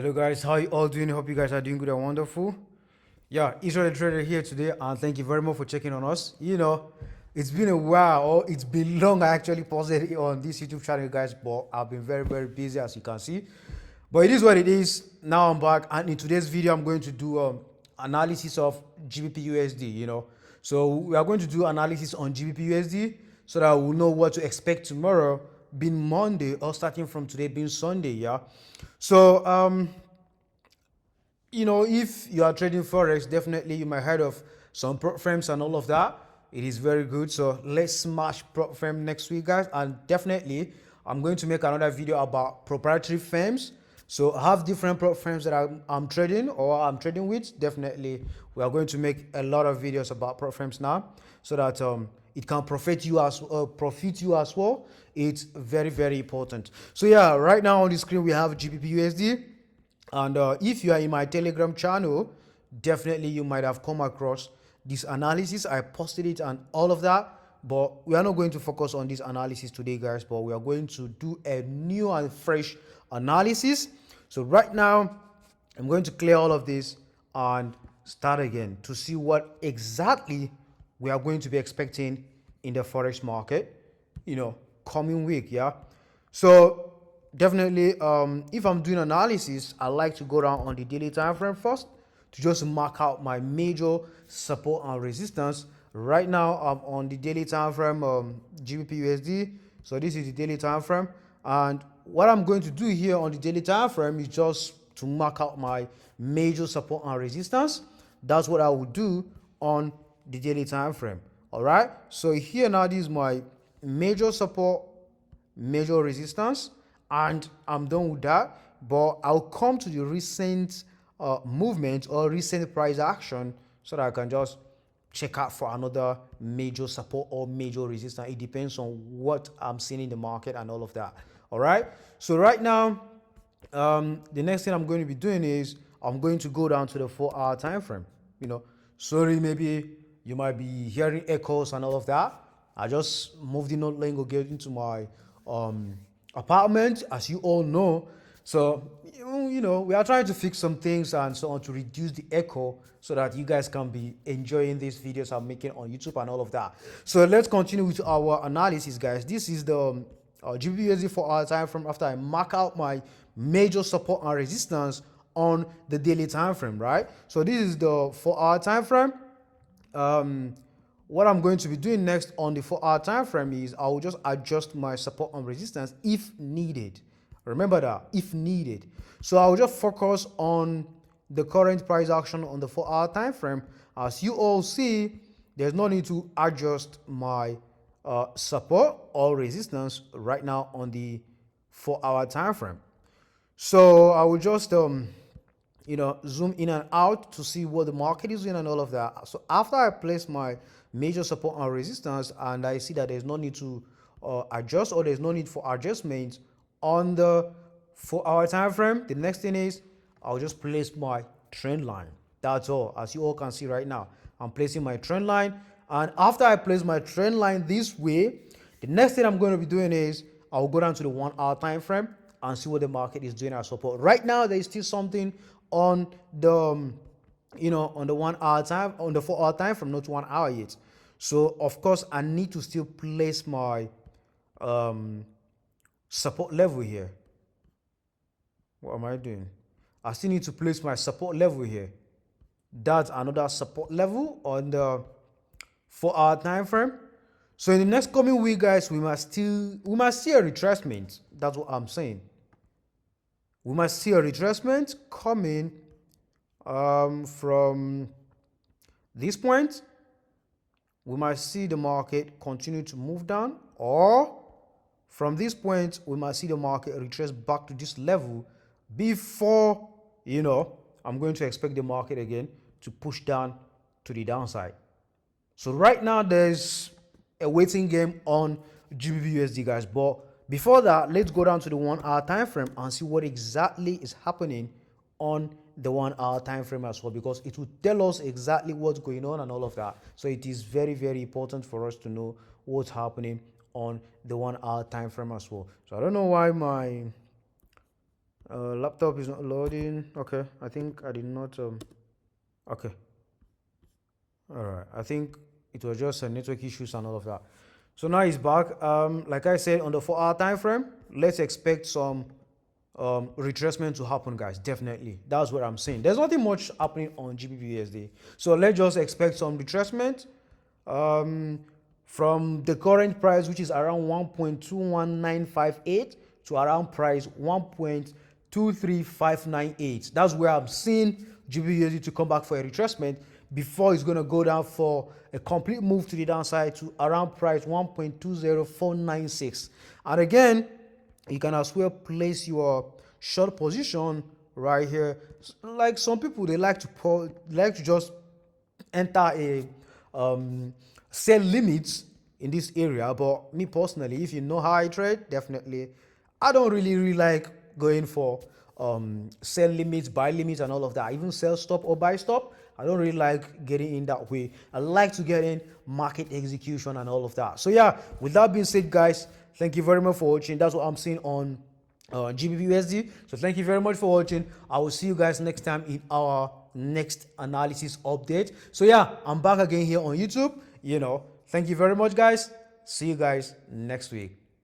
Hello guys, how you all doing? Hope you guys are doing good and wonderful. Yeah, Israel the Trader here today, and thank you very much for checking on us. It's been a while, or it's been long. I actually posted it on this YouTube channel, guys, but I've been very busy, as you can see. But it is what it is. Now I'm back, and in today's video, I'm going to do analysis of GBPUSD. So we are going to do analysis on GBPUSD so that we'll know what to expect tomorrow, being Monday, or starting from today, being Sunday. Yeah. So if you are trading forex, definitely you might heard of some prop firms and all of that. It is very good. So let's smash prop firm next week, guys. And definitely I'm going to make another video about proprietary firms. So I have different prop firms that I'm trading or I'm trading with. Definitely we are going to make a lot of videos about prop firms now, so that it can profit you as well. It's very important. So yeah, right now on the screen we have GBPUSD. And if you are in my Telegram channel, definitely you might have come across this analysis. I posted it and all of that. But we are not going to focus on this analysis today, guys. But we are going to do a new and fresh analysis. So right now, I'm going to clear all of this and start again to see what exactly we are going to be expecting in the forex market, coming week. Yeah. So definitely, if I'm doing analysis, I like to go down on the daily time frame first to just mark out my major support and resistance. Right now I'm on the daily time frame, GBPUSD. So this is the daily time frame, and what I'm going to do here on the daily time frame is just to mark out my major support and resistance. That's what I will do on the daily time frame. All right, so here now, this is my major support, major resistance, and I'm done with that. But I'll come to the recent movement or recent price action so that I can just check out for another major support or major resistance. It depends on what I'm seeing in the market and all of that. All right, so right now, the next thing I'm going to be doing is I'm going to go down to the 4-hour time frame. Sorry, maybe you might be hearing echoes and all of that. I just moved the North Lingo Gate into my apartment, as you all know. So we are trying to fix some things and so on to reduce the echo so that you guys can be enjoying these videos I'm making on YouTube and all of that. So let's continue with our analysis, guys. This is the GBPUSD 4-hour time frame after I mark out my major support and resistance on the daily time frame, right? So this is the 4-hour time frame. What I'm going to be doing next on the 4-hour time frame is I will just adjust my support and resistance if needed. Remember that, if needed. So I will just focus on the current price action on the 4-hour time frame. As you all see, there's no need to adjust my support or resistance right now on the 4-hour time frame. So I will just zoom in and out to see what the market is doing and all of that. So after I place my major support and resistance and I see that there's no need to adjust, or there's no need for adjustment on the 4-hour time frame, the next thing is I'll just place my trend line. That's all. As you all can see right now, I'm placing my trend line, and after I place my trend line this way, the next thing I'm going to be doing is I'll go down to the 1-hour time frame and see what the market is doing as support. Right now, there is still something on the on the 1-hour time, on the 4-hour time frame, not 1 hour yet. So of course I need to still place my support level here. What am I doing? I still need to place my support level here. That's another support level on the 4-hour time frame. So in the next coming week, guys, we must see a retracement. That's what I'm saying. We must see a retracement coming from this point. We might see the market continue to move down, or from this point we might see the market retrace back to this level before I'm going to expect the market again to push down to the downside. So right now there's a waiting game on GBPUSD, guys, but before that, let's go down to the 1-hour time frame and see what exactly is happening on the 1-hour time frame as well, because it will tell us exactly what's going on and all of that. So it is very important for us to know what's happening on the 1-hour time frame as well. So I don't know why my Laptop is not loading. Okay, I think I did not okay, all right, I think it was just network issues and all of that. So now it's back. Like I said, on the 4 hour time frame, let's expect some retracement to happen, guys. Definitely, that's what I'm saying. There's nothing much happening on GBPUSD, so let's just expect some retracement from the current price, which is around 1.21958 to around price 1.23598. That's where I'm seeing GBPUSD to come back for a retracement before it's going to go down for a complete move to the downside to around price 1.20496. And again, you can as well place your short position right here. Like some people, they like to just enter a sell limits in this area, but me personally, if you know how I trade, definitely I don't really like going for sell limits, buy limits and all of that. Even sell stop or buy stop, I don't really like getting in that way. I like to get in market execution and all of that. So yeah, with that being said, guys, thank you very much for watching. That's what I'm seeing on GBPUSD. So thank you very much for watching. I will see you guys next time in our next analysis update. So yeah, I'm back again here on YouTube. Thank you very much, guys. See you guys next week.